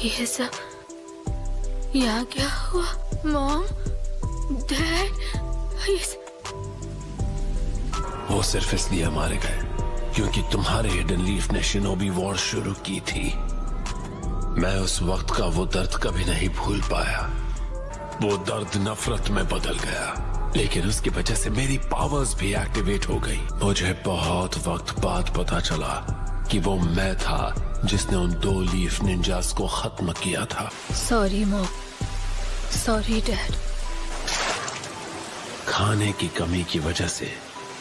ये सब यहाँ क्या हुआ? मॉम, डैड, वो सिर्फ इसलिए मारे गए क्योंकि तुम्हारे हिडन लीफ ने शिनोबी वॉर शुरू की थी। मैं उस वक्त का वो दर्द कभी नहीं भूल पाया। वो दर्द नफरत में बदल गया, लेकिन उसकी वजह से मेरी पावर्स भी एक्टिवेट हो गई। मुझे बहुत वक्त बाद पता चला कि वो मैं था जिसने उन 2 लीफ निंजास को खत्म किया था। Sorry mom, sorry dad. खाने की कमी की वजह से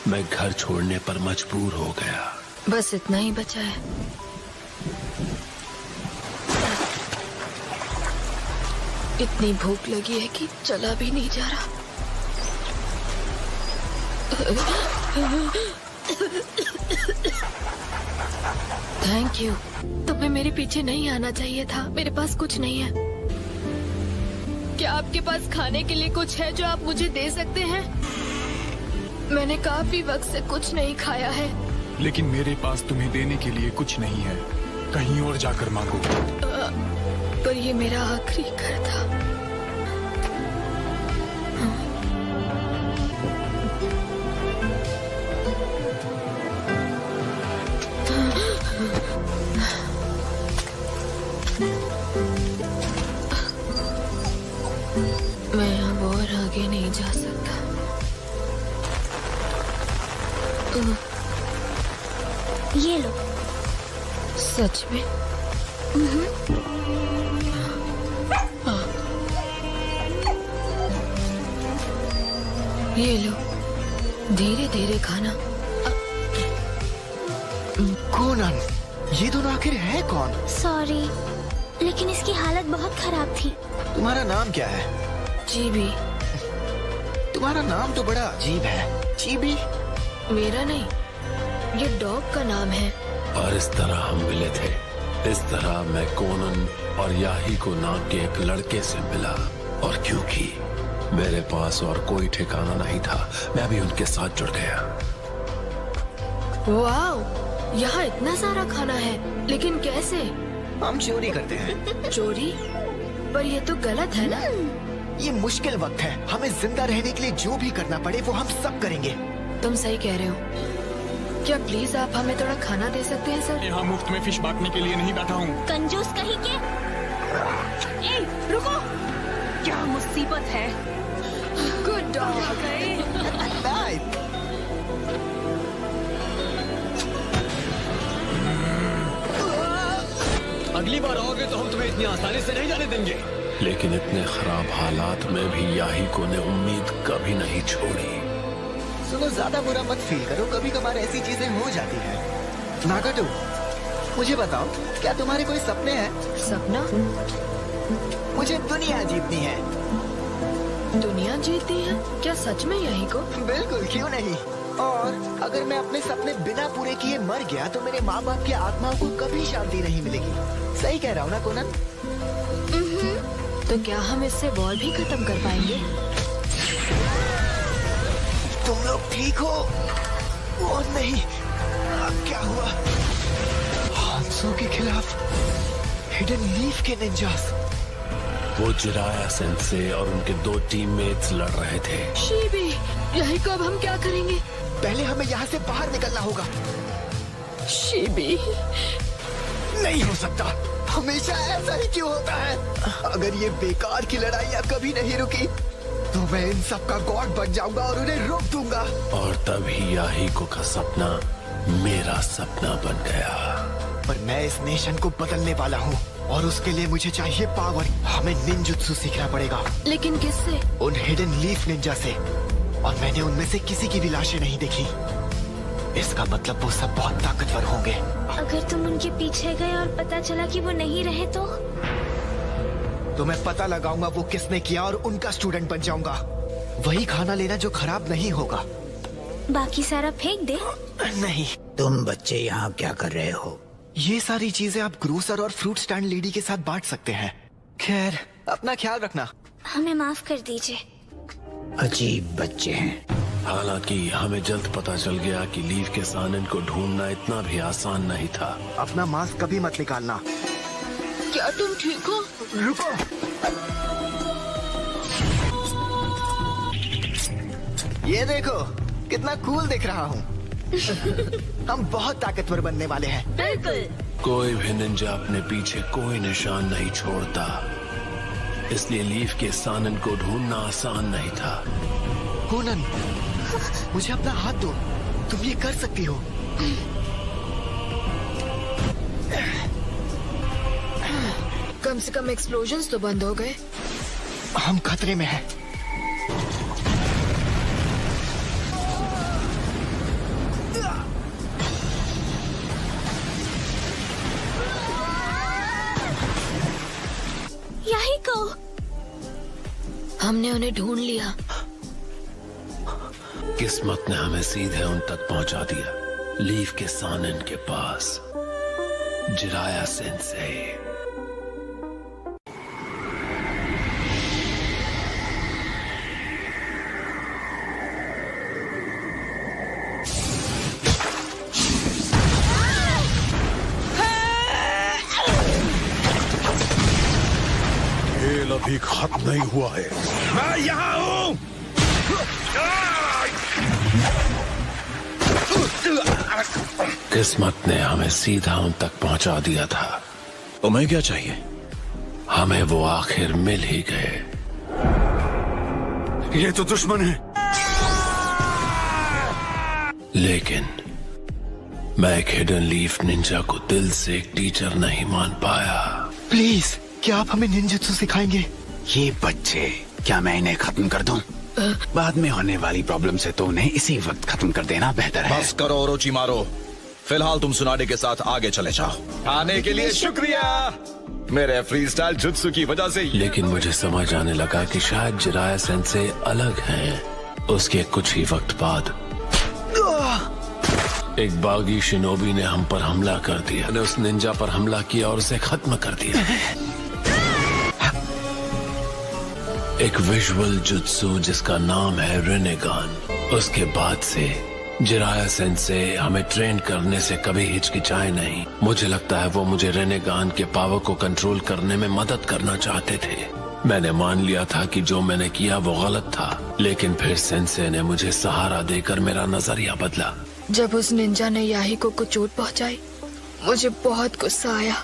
मैं घर छोड़ने पर मजबूर हो गया। बस इतना ही बचा है। इतनी भूख लगी है कि चला भी नहीं जा रहा। Thank you. तुम्हें मेरे पीछे नहीं आना चाहिए था। मेरे पास कुछ नहीं है। क्या आपके पास खाने के लिए कुछ है जो आप मुझे दे सकते हैं? मैंने काफी वक्त से कुछ नहीं खाया है। लेकिन मेरे पास तुम्हें देने के लिए कुछ नहीं है। कहीं और जाकर मांगो। पर ये मेरा आखिरी घर था। मैं अब और आगे नहीं जा सकता। ये लो। सच में? ये लो, धीरे धीरे खाना। कोनन, ये दोनों आखिर है कौन? सॉरी, लेकिन इसकी हालत बहुत खराब थी। तुम्हारा नाम क्या है? जीबी। तुम्हारा नाम तो बड़ा अजीब है। जीबी? मेरा नहीं, ये डॉग का नाम है। और इस तरह हम मिले थे। इस तरह मैं कोनन और याही को नाम के एक लड़के से मिला। और क्योंकि मेरे पास और कोई ठिकाना नहीं था, मैं भी उनके साथ जुड़ गया। वाह, यहाँ इतना सारा खाना है, लेकिन कैसे? हम चोरी करते हैं। चोरी? पर ये तो गलत है ना? ये मुश्किल वक्त है, हमें जिंदा रहने के लिए जो भी करना पड़े वो हम सब करेंगे। तुम सही कह रहे हो। क्या प्लीज आप हमें थोड़ा खाना दे सकते हैं सर? यहाँ मुफ्त में फिश बांटने के लिए नहीं बैठा हूँ। कंजूस कहीं के। ए, रुको! क्या मुसीबत है? Good dog. अगली बार आओगे तो हम तुम्हें इतनी आसानी से नहीं जाने देंगे। लेकिन इतने खराब हालात में भी याहिको ने उम्मीद कभी नहीं छोड़ी। सुनो, ज्यादा बुरा मत फील करो, कभी कभार ऐसी चीजें हो जाती हैं। नागाटो, मुझे बताओ, क्या तुम्हारे कोई सपने हैं? सपना? मुझे दुनिया जीतनी है। दुनिया जीतनी है? क्या सच में याहिको? बिल्कुल, क्यों नहीं। और अगर मैं अपने सपने बिना पूरे किए मर गया तो मेरे माँ बाप की आत्माओं को कभी शांति नहीं मिलेगी। सही कह रहा हूँ ना कोनन? तो क्या हम इससे वॉर भी खत्म कर पाएंगे? तुम लोग ठीक हो? वो नहीं, अब क्या हुआ? हांसो के खिलाफ हिडन लीफ के निंजास। वो जिराया सेंसे और उनके 2 टीममेट्स लड़ रहे थे। शीबी, याहिको, अब हम क्या करेंगे? पहले हमें यहाँ से बाहर निकलना होगा। शीबी, नहीं हो सकता, हमेशा ऐसा ही क्यों होता है? अगर ये बेकार की लड़ाइयाँ कभी नहीं रुकी तो मैं इन सब का गॉड बन जाऊंगा और उन्हें रोक दूंगा। और तभी याहिको का सपना मेरा सपना बन गया। पर मैं इस नेशन को बदलने वाला हूँ और उसके लिए मुझे चाहिए पावर। हमें निंजुत्सु सीखना पड़ेगा। लेकिन किससे? उन हिडन लीफ निंजा से। और मैंने उनमें से किसी की भी लाशें नहीं देखी। इसका मतलब वो सब बहुत ताकतवर होंगे। अगर तुम उनके पीछे गए और पता चला कि वो नहीं रहे तो मैं पता लगाऊंगा वो किसने किया और उनका स्टूडेंट बन जाऊंगा। वही खाना लेना जो खराब नहीं होगा। बाकी सारा फेंक दे। नहीं। तुम बच्चे यहाँ क्या कर रहे हो? ये सारी चीजें आप ग्रोसर और फ्रूट स्टैंड लेडी के साथ बांट सकते हैं। खैर, अपना ख्याल रखना। हमें माफ कर दीजिए। अजीब बच्चे हैं। हालांकि हमें जल्द पता चल गया कि लीफ के सानन को ढूंढना इतना भी आसान नहीं था। अपना मास्क कभी मत निकालना। क्या तुम ठीक हो? रुको। ये देखो, कितना कूल दिख रहा हूँ। हम बहुत ताकतवर बनने वाले हैं। बिल्कुल। कोई भी निंजा अपने पीछे कोई निशान नहीं छोड़ता, इसलिए लीफ के सानन को ढूंढना आसान नहीं था। कोनन, मुझे अपना हाथ दो, तुम ये कर सकती हो। कम से कम एक्सप्लोजन्स तो बंद हो गए। हम खतरे में हैं। याहिको, हमने उन्हें ढूंढ लिया। किस्मत ने हमें सीधे उन तक पहुंचा दिया, लीफ के सानन के पास। Jiraiya sense. खेल अभी खत्म नहीं हुआ है। मैं यहाँ हूँ। किस्मत ने हमें सीधा उन तक पहुंचा दिया था। तुम्हें क्या चाहिए? हमें वो आखिर मिल ही गए। ये तो दुश्मन है। लेकिन मैं एक हिडन लीफ निंजा को दिल से एक टीचर नहीं मान पाया। प्लीज, क्या आप हमें निंजुत्सु सिखाएंगे? ये बच्चे, क्या मैं इन्हें खत्म कर दूं? बाद में होने वाली प्रॉब्लम से तो उन्हें इसी वक्त खत्म कर देना बेहतर है। बस करो ओरोचिमारो, फिलहाल तुम सुनाडे के साथ आगे चले जाओ। आने के लिए शुक्रिया मेरे फ्री स्टाइल जुत्सु की वजह से। लेकिन मुझे समझ आने लगा कि शायद जिराया सेंसे अलग हैं। उसके कुछ ही वक्त बाद एक बागी शिनोबी ने हम पर हमला कर दिया। ने उस निंजा पर हमला किया और उसे खत्म कर दिया। एक विजुअल जुत्सु जिसका नाम है रेनेगान। उसके बाद से जिराया सेंसे हमें ट्रेन करने से कभी हिचकिचाए नहीं। मुझे लगता है वो मुझे रेनेगान के पावर को कंट्रोल करने में मदद करना चाहते थे। मैंने मान लिया था कि जो मैंने किया वो गलत था, लेकिन फिर सेंसे ने मुझे सहारा देकर मेरा नजरिया बदला। जब उस निंजा ने याहिको को चोट पहुंचाई, मुझे बहुत गुस्सा आया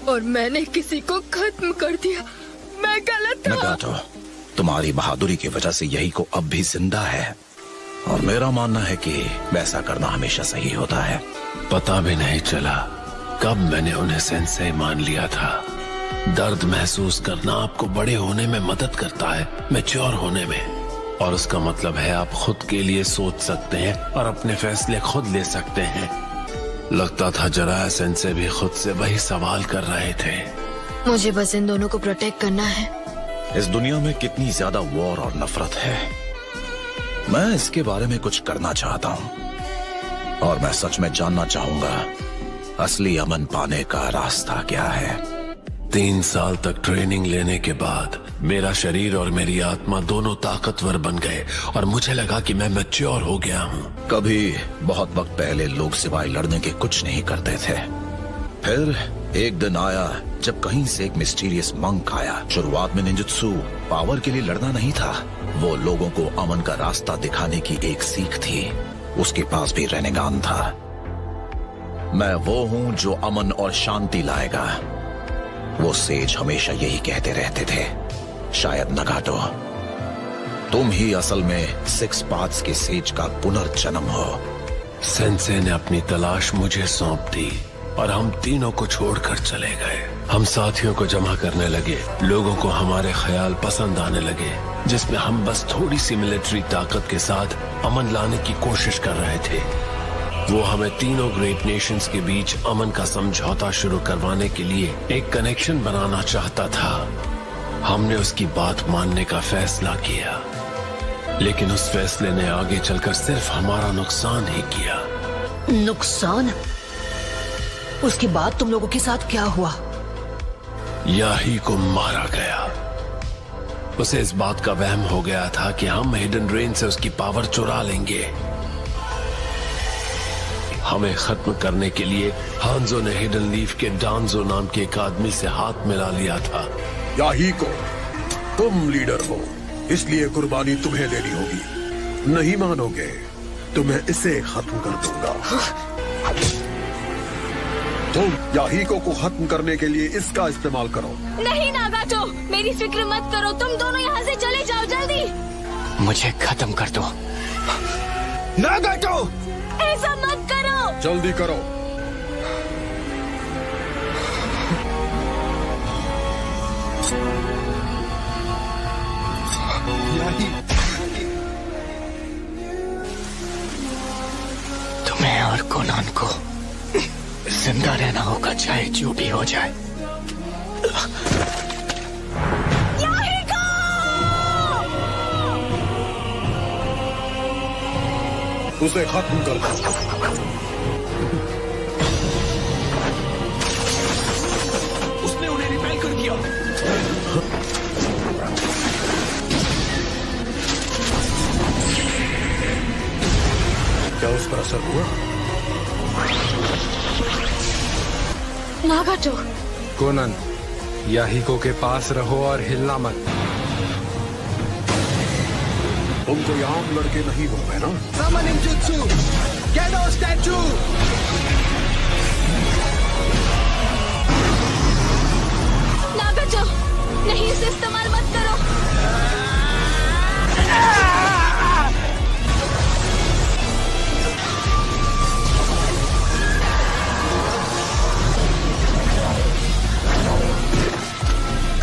और मैंने किसी को खत्म कर दिया। मैं गलत था। नगाटो, तुम्हारी बहादुरी की वजह से यही को अब भी जिंदा है, और मेरा मानना है कि वैसा करना हमेशा सही होता है। पता भी नहीं चला कब मैंने उन्हें सेंसे मान लिया था। दर्द महसूस करना आपको बड़े होने में मदद करता है, मैच्योर होने में, और उसका मतलब है आप खुद के लिए सोच सकते हैं और अपने फैसले खुद ले सकते हैं। लगता था जिराया सेंसे भी खुद से वही सवाल कर रहे थे। मुझे बस इन दोनों को प्रोटेक्ट करना है। इस दुनिया में कितनी ज्यादा वॉर और नफरत है, मैं इसके बारे में कुछ करना चाहता हूँ, और मैं सच में जानना चाहूंगा असली अमन पाने का रास्ता क्या है। 3 साल तक ट्रेनिंग लेने के बाद मेरा शरीर और मेरी आत्मा दोनों ताकतवर बन गए और मुझे लगा कि मैं मैच्योर हो गया हूँ। कभी बहुत वक्त पहले लोग सिवाय लड़ने के कुछ नहीं करते थे। फिर एक दिन आया जब कहीं से एक मिस्टीरियस मंक आया। शुरुआत में निंजुत्सु पावर के लिए लड़ना नहीं था, वो लोगों को अमन का रास्ता दिखाने की एक सीख थी। उसके पास भी रेनेगान था। मैं वो हूँ जो अमन और शांति लाएगा, वो सेज हमेशा यही कहते रहते थे। शायद नगाटो, तुम ही असल में 6 पाथ्स के सेज का पुनर्जन्म हो। सेंसे ने अपनी तलाश मुझे सौंप दी और हम तीनों को छोड़कर चले गए। हम साथियों को जमा करने लगे, लोगों को हमारे ख्याल पसंद आने लगे, जिसमें हम बस थोड़ी सी मिलिट्री ताकत के साथ अमन लाने की कोशिश कर रहे थे। वो हमें तीनों ग्रेट नेशंस के बीच अमन का समझौता शुरू करवाने के लिए एक कनेक्शन बनाना चाहता था। हमने उसकी बात मानने का फैसला किया, लेकिन उस फैसले ने आगे चलकर सिर्फ हमारा नुकसान ही किया। नुकसान? उसके बाद तुम लोगों के साथ क्या हुआ? याही को मारा गया। उसे इस बात का वहम हो गया था कि हम हिडन रेन से उसकी पावर चुरा लेंगे। हमें खत्म करने के लिए हांजो ने हिडन लीफ के डांजो नाम के एक आदमी से हाथ मिला लिया था। याहिको, तुम लीडर हो, इसलिए कुर्बानी तुम्हें देनी होगी। नहीं मानोगे तो मैं इसे खत्म कर दूंगा। तुम याहिको को खत्म करने के लिए इसका इस्तेमाल करो। नहीं नागाटो, मेरी फिक्र मत करो, तुम दोनों यहाँ से चले जाओ जल्दी। मुझे खत्म कर दो। नागाटो, ऐसा मत करो। जल्दी करो। तुम्हें और कोनान को जिंदा रहना होगा, चाहे जो भी हो जाए। उसे खत्म कर दो। उसने उन्हें रिपेल कर दिया। क्या उस पर असर हुआ? नागाटो, कोनन, याहिको के पास रहो और हिलना मत। तुम कोई आम लड़के नहीं हो, है ना? Summoning Jutsu! Gedo statue! नागाटो, नहीं इसे इस्तेमाल मत करो।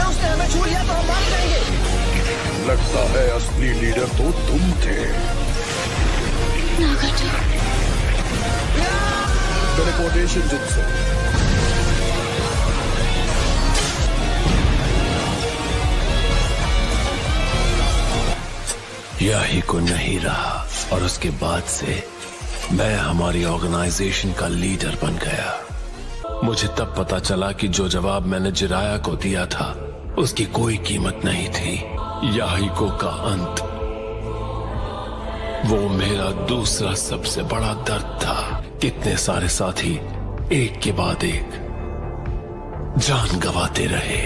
उसने हमें छू लिया तो हम मार जाएंगे। लगता है असली लीडर तो तुम थे। नागाटो, टेलीपोर्टेशन जुत्सु। याहिको नहीं रहा और उसके बाद से मैं हमारी ऑर्गेनाइजेशन का लीडर बन गया। मुझे तब पता चला कि जो जवाब मैंने जिराया को दिया था उसकी कोई कीमत नहीं थी। याहिको का अंत, वो मेरा दूसरा सबसे बड़ा दर्द था। कितने सारे साथी एक के बाद एक जान गंवाते रहे,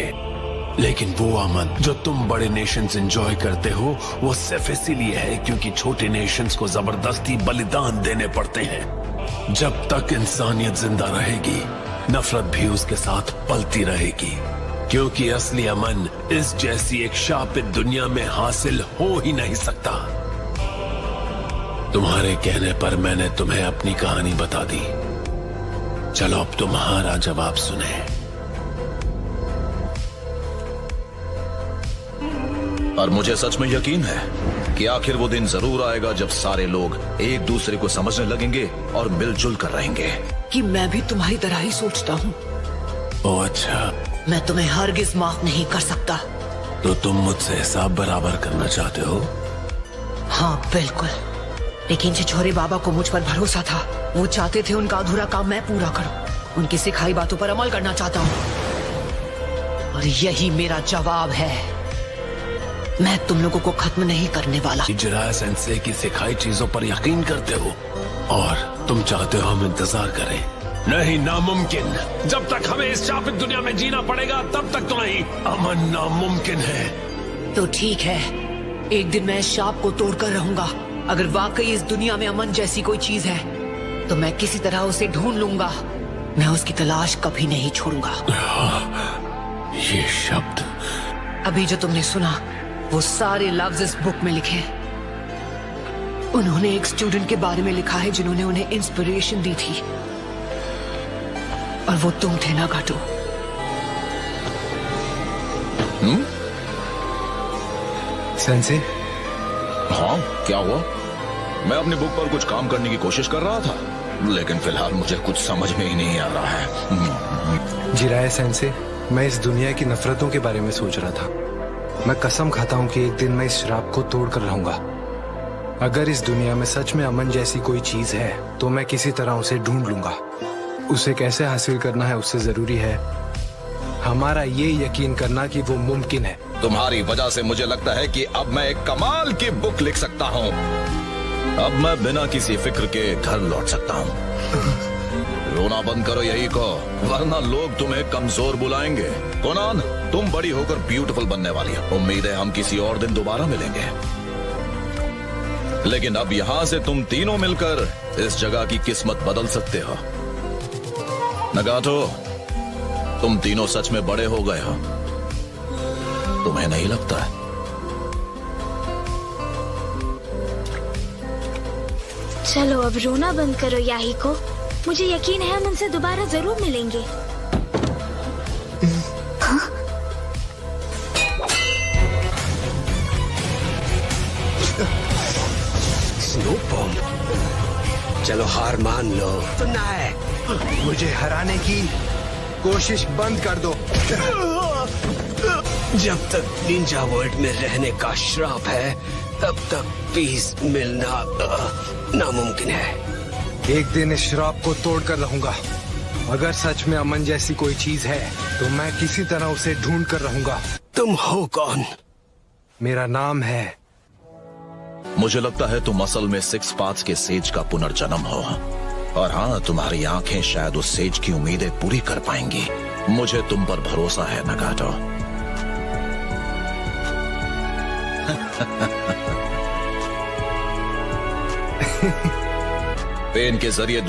लेकिन वो अमन जो तुम बड़े नेशंस एंजॉय करते हो, वो सिर्फ इसीलिए है क्योंकि छोटे नेशंस को जबरदस्ती बलिदान देने पड़ते हैं। जब तक इंसानियत जिंदा रहेगी, नफरत भी उसके साथ पलती रहेगी, क्योंकि असली अमन इस जैसी एक शापित दुनिया में हासिल हो ही नहीं सकता। तुम्हारे कहने पर मैंने तुम्हें अपनी कहानी बता दी। चलो अब तुम्हारा जवाब सुने। और मुझे सच में यकीन है कि आखिर वो दिन जरूर आएगा जब सारे लोग एक दूसरे को समझने लगेंगे और मिलजुल कर रहेंगे। कि मैं भी तुम्हारी तरह ही सोचता हूँ। ओह अच्छा। मैं तुम्हें हरगिज माफ नहीं कर सकता। तो तुम मुझसे हिसाब बराबर करना चाहते हो? हाँ बिल्कुल, लेकिन छिछोरे बाबा को मुझ पर भरोसा था। वो चाहते थे उनका अधूरा काम मैं पूरा करूं। उनकी सिखाई बातों पर अमल करना चाहता हूँ, और यही मेरा जवाब है। मैं तुम लोगों को खत्म नहीं करने वाला। जिराया सेंसे की सिखाई चीजों पर यकीन करते हो और तुम चाहते हो हम इंतजार करें? नहीं, नामुमकिन। जब तक हमें इस शापित दुनिया में जीना पड़ेगा तब तक तो नहीं। अमन नामुमकिन है। तो ठीक है, एक दिन मैं इस शाप को तोड़कर रहूंगा। अगर वाकई इस दुनिया में अमन जैसी कोई चीज है तो मैं किसी तरह उसे ढूंढ लूंगा। मैं उसकी तलाश कभी नहीं छोड़ूंगा। ये शब्द अभी जो तुमने सुना, वो सारे लफ्ज इस बुक में लिखे। उन्होंने एक स्टूडेंट के बारे में लिखा है जिन्होंने उन्हें इंस्पिरेशन दी थी, और वो तुम थे नागाटो। सेंसे? हाँ, क्या हुआ? मैं अपनी बुक पर कुछ काम करने की कोशिश कर रहा था, लेकिन फिलहाल मुझे कुछ समझ में ही नहीं आ रहा है। जिराया सेंसे, मैं इस दुनिया की नफरतों के बारे में सोच रहा था। मैं कसम खाता हूँ कि एक दिन मैं इस श्राप को तोड़ कर रहूंगा। अगर इस दुनिया में सच में अमन जैसी कोई चीज है तो मैं किसी तरह उसे ढूंढ लूंगा। उसे कैसे हासिल करना है उससे जरूरी है हमारा ये यकीन करना कि वो मुमकिन है। तुम्हारी वजह से मुझे लगता है कि अब मैं एक कमाल की बुक लिख सकता हूँ। अब मैं बिना किसी फिक्र के घर लौट सकता हूँ। रोना बंद करो यही को, वरना लोग तुम्हें कमजोर बुलाएंगे। कोनान, तुम बड़ी होकर ब्यूटीफुल बनने वाली हो। उम्मीद है हम किसी और दिन दोबारा मिलेंगे, लेकिन अब यहाँ से तुम तीनों मिलकर इस जगह की किस्मत बदल सकते हो। नगाटो, तुम तीनों सच में बड़े हो गए हो, तुम्हें नहीं लगता? चलो अब रोना बंद करो याहिको। मुझे यकीन है हम उनसे दोबारा जरूर मिलेंगे। हाँ? स्नो बॉम्ब, चलो हार मान लो। सुनना है, मुझे हराने की कोशिश बंद कर दो। जब तक निंजा वर्ल्ड में रहने का श्राप है, तब तक पीस मिलना नामुमकिन है। एक दिन इस श्राप को तोड़कर रहूंगा। अगर सच में अमन जैसी कोई चीज है तो मैं किसी तरह उसे ढूंढ कर रहूंगा। तुम हो कौन? मेरा नाम है। मुझे लगता है तुम असल में सिक्स पाथ्स के सेज का पुनर्जन्म हो, और हाँ, तुम्हारी आंखें शायद उस सेज की उम्मीदें पूरी कर पाएंगी। मुझे तुम पर भरोसा है नगाटो। पेन के जरिए